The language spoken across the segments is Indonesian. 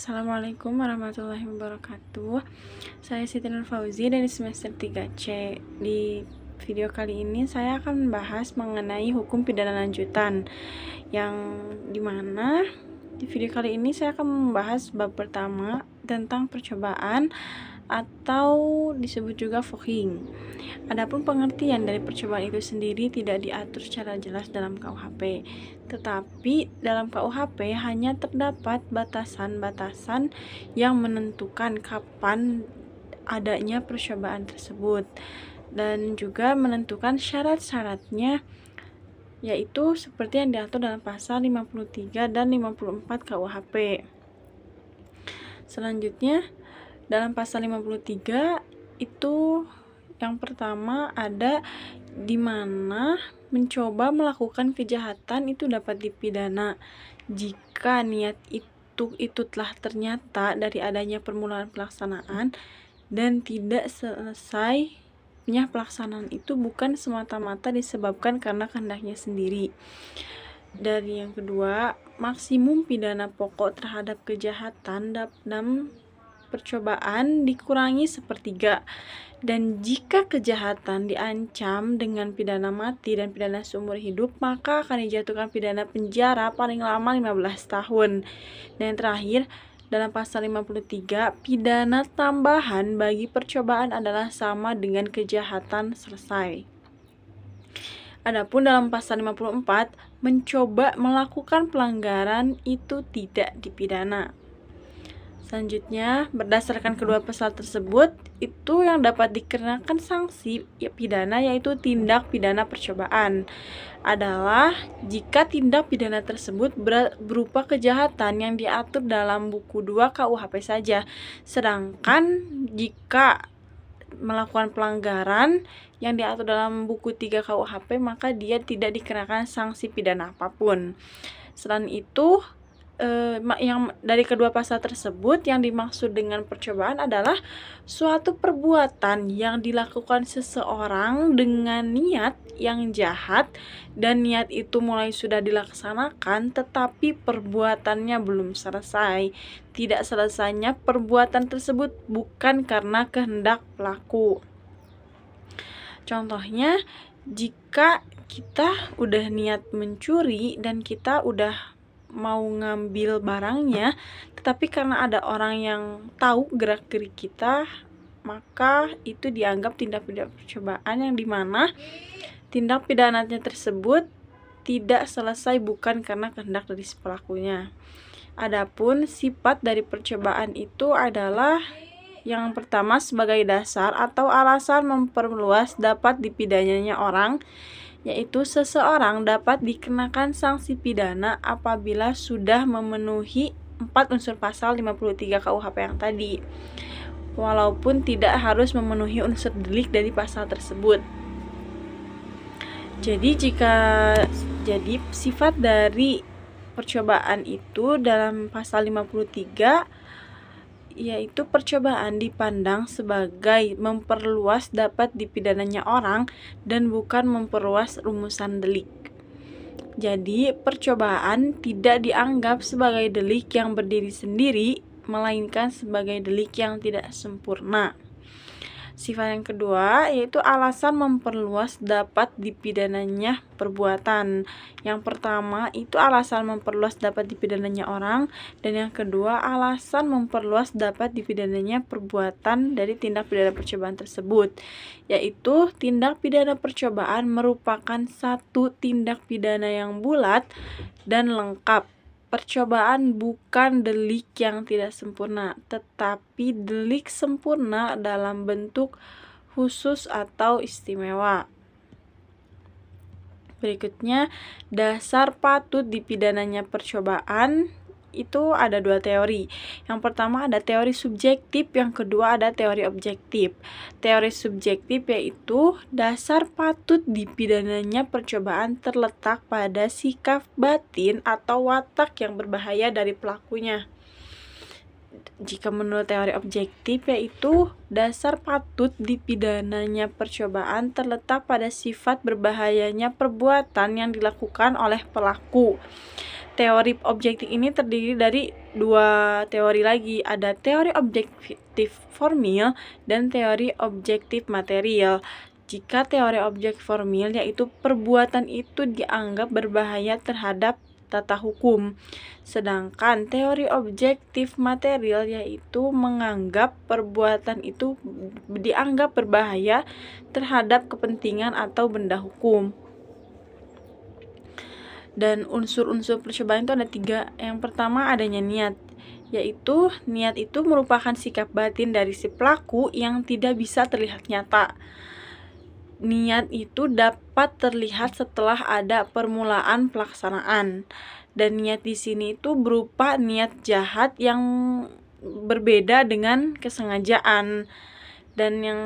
Assalamualaikum warahmatullahi wabarakatuh. Saya Siti Nur Fauzi dari semester 3C. Di video kali ini saya akan membahas mengenai hukum pidana lanjutan, yang dimana di video kali ini saya akan membahas bab pertama tentang percobaan atau disebut juga fogging. Adapun pengertian dari percobaan itu sendiri tidak diatur secara jelas dalam KUHP, tetapi dalam KUHP hanya terdapat batasan-batasan yang menentukan kapan adanya percobaan tersebut dan juga menentukan syarat-syaratnya, yaitu seperti yang diatur dalam pasal 53 dan 54 KUHP. Selanjutnya, dalam pasal 53 itu yang pertama ada di mana mencoba melakukan kejahatan itu dapat dipidana jika niat itu telah ternyata dari adanya permulaan pelaksanaan dan tidak selesainya pelaksanaan itu bukan semata-mata disebabkan karena kehendaknya sendiri. Dari yang kedua, maksimum pidana pokok terhadap kejahatan dalam percobaan dikurangi sepertiga, dan jika kejahatan diancam dengan pidana mati dan pidana seumur hidup, maka akan dijatuhkan pidana penjara paling lama 15 tahun. Dan yang terakhir, dalam pasal 53, pidana tambahan bagi percobaan adalah sama dengan kejahatan selesai. Adapun dalam pasal 54, mencoba melakukan pelanggaran itu tidak dipidana. Selanjutnya, berdasarkan kedua pasal tersebut, itu yang dapat dikenakan sanksi pidana yaitu tindak pidana percobaan adalah jika tindak pidana tersebut berupa kejahatan yang diatur dalam buku 2 KUHP saja. Sedangkan jika melakukan pelanggaran yang diatur dalam buku 3 KUHP, maka dia tidak dikenakan sanksi pidana apapun. Selain itu, yang dari kedua pasal tersebut yang dimaksud dengan percobaan adalah suatu perbuatan yang dilakukan seseorang dengan niat yang jahat dan niat itu mulai sudah dilaksanakan tetapi perbuatannya belum selesai. Tidak selesainya perbuatan tersebut bukan karena kehendak pelaku. Contohnya, jika kita udah niat mencuri dan kita udah mau ngambil barangnya, tetapi karena ada orang yang tahu gerak-gerik kita, maka itu dianggap tindak pidana percobaan yang dimana tindak pidananya tersebut tidak selesai bukan karena kehendak dari si pelakunya. Adapun sifat dari percobaan itu adalah yang pertama sebagai dasar atau alasan memperluas dapat dipidananya orang, yaitu seseorang dapat dikenakan sanksi pidana apabila sudah memenuhi 4 unsur pasal 53 KUHP yang tadi, walaupun tidak harus memenuhi unsur delik dari pasal tersebut. Jadi sifat dari percobaan itu dalam pasal 53 yaitu percobaan dipandang sebagai memperluas dapat dipidananya orang dan bukan memperluas rumusan delik. Jadi, percobaan tidak dianggap sebagai delik yang berdiri sendiri, melainkan sebagai delik yang tidak sempurna. Sifat yang kedua yaitu alasan memperluas dapat dipidananya perbuatan. Yang pertama itu alasan memperluas dapat dipidananya orang, dan yang kedua alasan memperluas dapat dipidananya perbuatan dari tindak pidana percobaan tersebut, yaitu tindak pidana percobaan merupakan satu tindak pidana yang bulat dan lengkap. Percobaan bukan delik yang tidak sempurna, tetapi delik sempurna dalam bentuk khusus atau istimewa. Berikutnya, dasar patut dipidananya percobaan itu ada 2 teori. Yang pertama ada teori subjektif, yang kedua ada teori objektif. Teori subjektif yaitu dasar patut dipidananya percobaan terletak pada sikap batin atau watak yang berbahaya dari pelakunya. Jika menurut teori objektif yaitu dasar patut dipidananya percobaan terletak pada sifat berbahayanya perbuatan yang dilakukan oleh pelaku. Teori objektif ini terdiri dari dua teori lagi, ada teori objektif formil dan teori objektif material. Jika teori objektif formil yaitu perbuatan itu dianggap berbahaya terhadap tata hukum. Sedangkan teori objektif material yaitu menganggap perbuatan itu dianggap berbahaya terhadap kepentingan atau benda hukum. Dan unsur-unsur percobaan itu ada 3. Yang pertama adanya niat, yaitu niat itu merupakan sikap batin dari si pelaku yang tidak bisa terlihat nyata. Niat itu dapat terlihat setelah ada permulaan pelaksanaan. Dan niat di sini itu berupa niat jahat yang berbeda dengan kesengajaan. Dan yang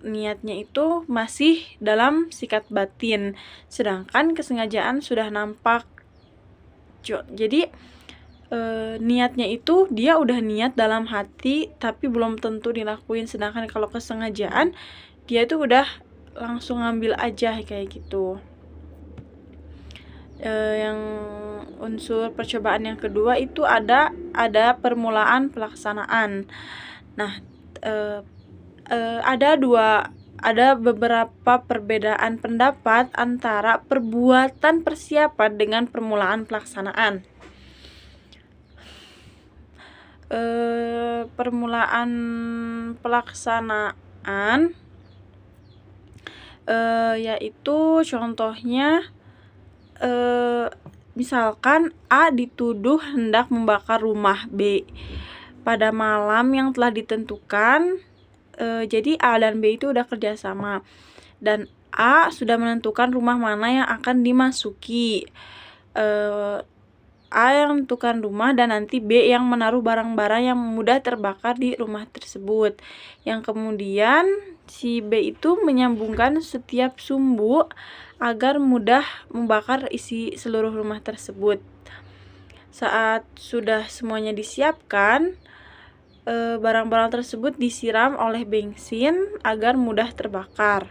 niatnya itu masih dalam sikap batin, sedangkan kesengajaan sudah nampak. Jadi niatnya itu dia udah niat dalam hati tapi belum tentu dilakuin, sedangkan kalau kesengajaan dia itu udah langsung ngambil aja kayak gitu. Yang unsur percobaan yang kedua itu ada permulaan pelaksanaan. Nah, ada beberapa perbedaan pendapat antara perbuatan persiapan dengan permulaan pelaksanaan. Permulaan pelaksanaan yaitu contohnya misalkan A dituduh hendak membakar rumah B pada malam yang telah ditentukan. Jadi A dan B itu udah kerjasama dan A sudah menentukan rumah mana yang akan dimasuki. A yang menentukan rumah dan nanti B yang menaruh barang-barang yang mudah terbakar di rumah tersebut. Yang kemudian si B itu menyambungkan setiap sumbu agar mudah membakar isi seluruh rumah tersebut. Saat sudah semuanya disiapkan, barang-barang tersebut disiram oleh bensin agar mudah terbakar.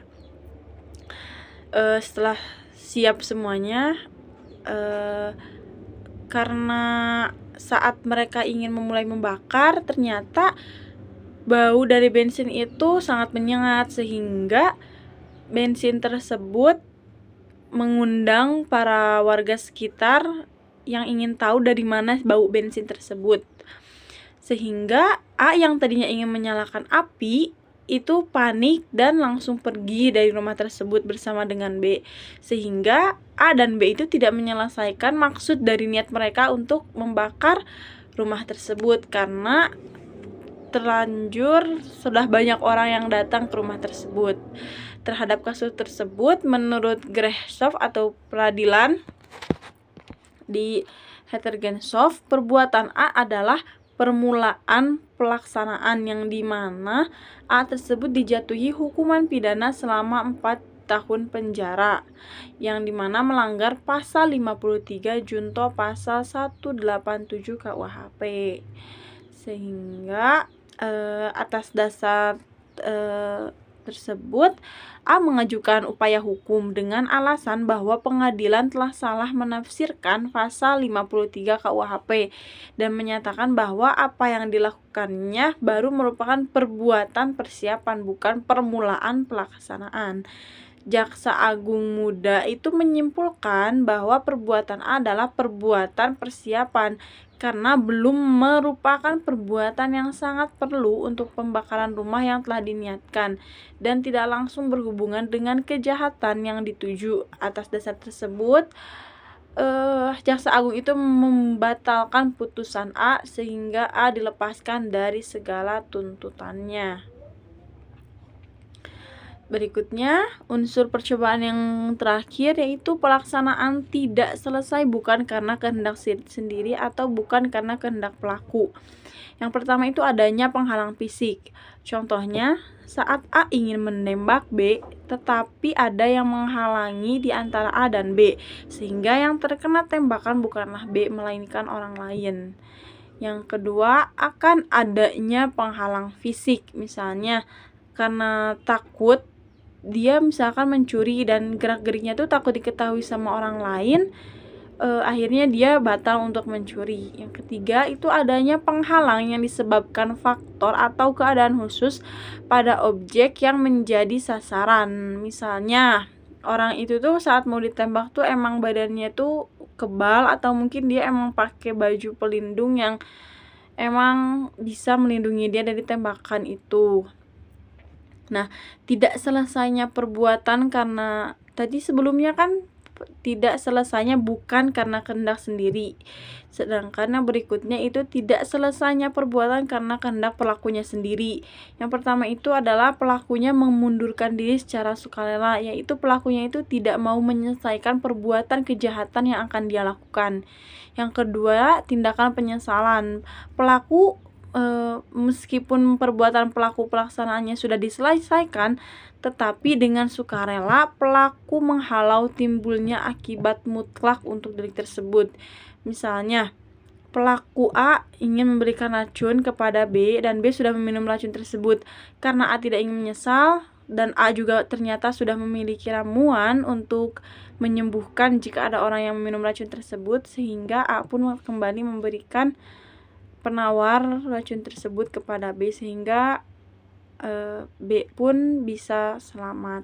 Setelah siap semuanya, karena saat mereka ingin memulai membakar, ternyata bau dari bensin itu sangat menyengat sehingga bensin tersebut mengundang para warga sekitar yang ingin tahu dari mana bau bensin tersebut. Sehingga A yang tadinya ingin menyalakan api itu panik dan langsung pergi dari rumah tersebut bersama dengan B. Sehingga A dan B itu tidak menyelesaikan maksud dari niat mereka untuk membakar rumah tersebut karena terlanjur sudah banyak orang yang datang ke rumah tersebut. Terhadap kasus tersebut, menurut Gresham atau peradilan di Hetergensoft, perbuatan A adalah permulaan pelaksanaan yang dimana A tersebut dijatuhi hukuman pidana selama 4 tahun penjara yang dimana melanggar pasal 53 junto pasal 187 KUHP. Sehingga atas dasar tersebut A mengajukan upaya hukum dengan alasan bahwa pengadilan telah salah menafsirkan pasal 53 KUHP dan menyatakan bahwa apa yang dilakukannya baru merupakan perbuatan persiapan bukan permulaan pelaksanaan. Jaksa Agung Muda itu menyimpulkan bahwa perbuatan A adalah perbuatan persiapan karena belum merupakan perbuatan yang sangat perlu untuk pembakaran rumah yang telah diniatkan dan tidak langsung berhubungan dengan kejahatan yang dituju. Atas dasar tersebut, Jaksa Agung itu membatalkan putusan A sehingga A dilepaskan dari segala tuntutannya. Berikutnya, unsur percobaan yang terakhir yaitu pelaksanaan tidak selesai bukan karena kehendak sendiri atau bukan karena kehendak pelaku. Yang pertama itu adanya penghalang fisik. Contohnya, saat A ingin menembak B, tetapi ada yang menghalangi di antara A dan B, sehingga yang terkena tembakan bukanlah B, melainkan orang lain. Yang kedua, akan adanya penghalang fisik. Misalnya, karena takut dia misalkan mencuri dan gerak-geriknya tuh takut diketahui sama orang lain, akhirnya dia batal untuk mencuri. Yang ketiga itu adanya penghalang yang disebabkan faktor atau keadaan khusus pada objek yang menjadi sasaran. Misalnya orang itu tuh saat mau ditembak tuh emang badannya tuh kebal, atau mungkin dia emang pakai baju pelindung yang emang bisa melindungi dia dari tembakan itu. Nah, tidak selesainya perbuatan karena tadi sebelumnya kan tidak selesainya bukan karena kehendak sendiri. Sedangkan yang berikutnya itu tidak selesainya perbuatan karena kehendak pelakunya sendiri. Yang pertama itu adalah pelakunya memundurkan diri secara sukarela, yaitu pelakunya itu tidak mau menyelesaikan perbuatan kejahatan yang akan dia lakukan. Yang kedua, tindakan penyesalan. Pelaku meskipun perbuatan pelaku pelaksanaannya sudah diselesaikan, tetapi dengan sukarela pelaku menghalau timbulnya akibat mutlak untuk delik tersebut. Misalnya, pelaku A ingin memberikan racun kepada B dan B sudah meminum racun tersebut. Karena A tidak ingin menyesal dan A juga ternyata sudah memiliki ramuan untuk menyembuhkan jika ada orang yang meminum racun tersebut, sehingga A pun kembali memberikan penawar racun tersebut kepada B sehingga B pun bisa selamat.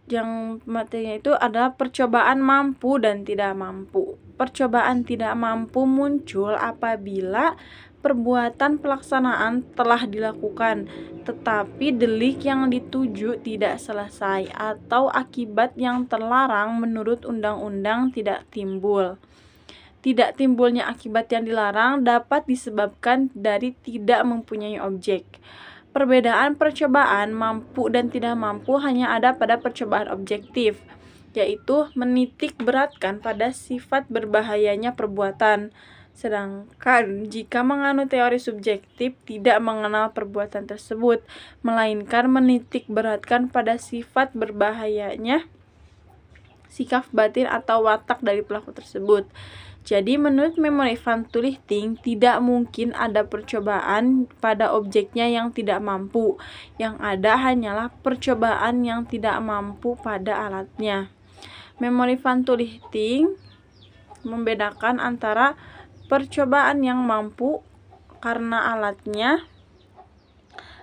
Yang materinya itu adalah percobaan mampu dan tidak mampu. Percobaan tidak mampu muncul apabila perbuatan pelaksanaan telah dilakukan, tetapi delik yang dituju tidak selesai atau akibat yang terlarang menurut undang-undang tidak timbul. Tidak timbulnya akibat yang dilarang dapat disebabkan dari tidak mempunyai objek. Perbedaan percobaan mampu dan tidak mampu hanya ada pada percobaan objektif, yaitu menitik beratkan pada sifat berbahayanya perbuatan. Sedangkan jika menganut teori subjektif tidak mengenal perbuatan tersebut, melainkan menitik beratkan pada sifat berbahayanya sikap batin atau watak dari pelaku tersebut. Jadi menurut memori Van Tulichting tidak mungkin ada percobaan pada objeknya yang tidak mampu. Yang ada hanyalah percobaan yang tidak mampu pada alatnya. Memori Van Tulichting membedakan antara percobaan yang mampu karena alatnya,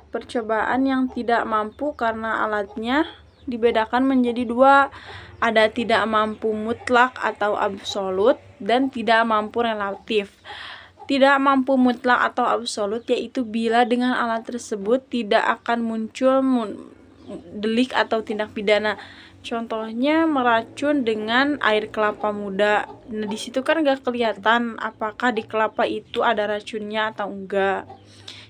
percobaan yang tidak mampu karena alatnya dibedakan menjadi dua. Ada tidak mampu mutlak atau absolut dan tidak mampu relatif. Tidak mampu mutlak atau absolut yaitu bila dengan alat tersebut tidak akan muncul delik atau tindak pidana. Contohnya meracun dengan air kelapa muda. Nah, di situ kan gak kelihatan apakah di kelapa itu ada racunnya atau enggak.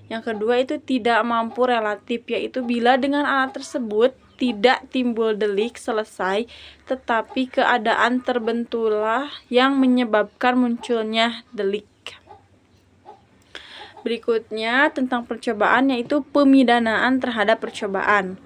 Yang kedua itu tidak mampu relatif, yaitu bila dengan alat tersebut tidak timbul delik selesai, tetapi keadaan terbentuklah yang menyebabkan munculnya delik. Berikutnya tentang percobaan, yaitu pemidanaan terhadap percobaan.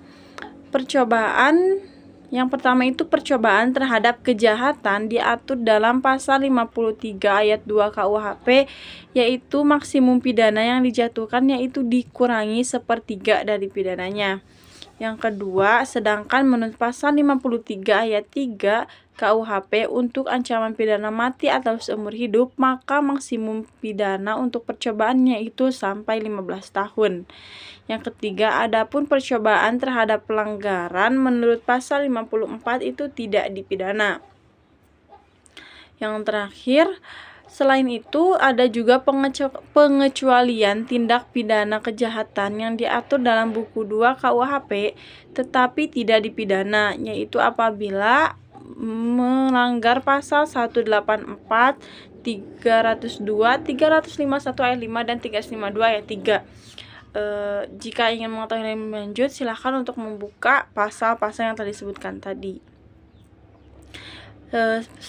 Percobaan yang pertama itu percobaan terhadap kejahatan diatur dalam pasal 53 ayat 2 KUHP, yaitu maksimum pidana yang dijatuhkan yaitu dikurangi sepertiga dari pidananya. Yang kedua, sedangkan menurut pasal 53 ayat 3 KUHP untuk ancaman pidana mati atau seumur hidup, maka maksimum pidana untuk percobaannya itu sampai 15 tahun. Yang ketiga, adapun percobaan terhadap pelanggaran menurut pasal 54 itu tidak dipidana. Yang terakhir, selain itu ada juga pengecualian tindak pidana kejahatan yang diatur dalam buku 2 KUHP tetapi tidak dipidana, yaitu apabila melanggar pasal 184, 302, 351 ayat 5 dan 352 ayat 3. Jika ingin mengetahui lebih lanjut, silahkan untuk membuka pasal-pasal yang tadi disebutkan tadi.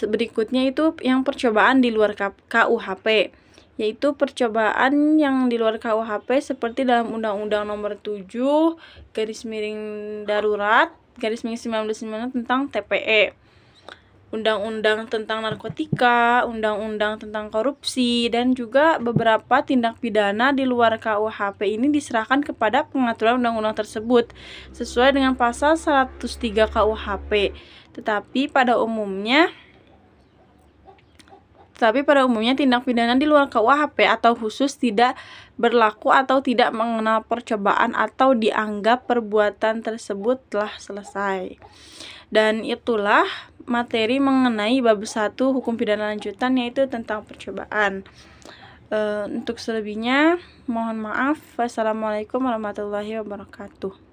Berikutnya itu yang percobaan di luar KUHP, yaitu percobaan yang di luar KUHP seperti dalam Undang-Undang Nomor 7 garis miring darurat garis miring 1999 tentang TPE. undang-undang tentang narkotika, undang-undang tentang korupsi, dan juga beberapa tindak pidana di luar KUHP ini diserahkan kepada pengaturan undang-undang tersebut sesuai dengan pasal 103 KUHP. Tetapi pada umumnya tindak pidana di luar KUHP atau khusus tidak berlaku atau tidak mengenal percobaan atau dianggap perbuatan tersebut telah selesai. Dan itulah materi mengenai bab 1 hukum pidana lanjutan, yaitu tentang percobaan. Untuk selebihnya mohon maaf. Wassalamualaikum warahmatullahi wabarakatuh.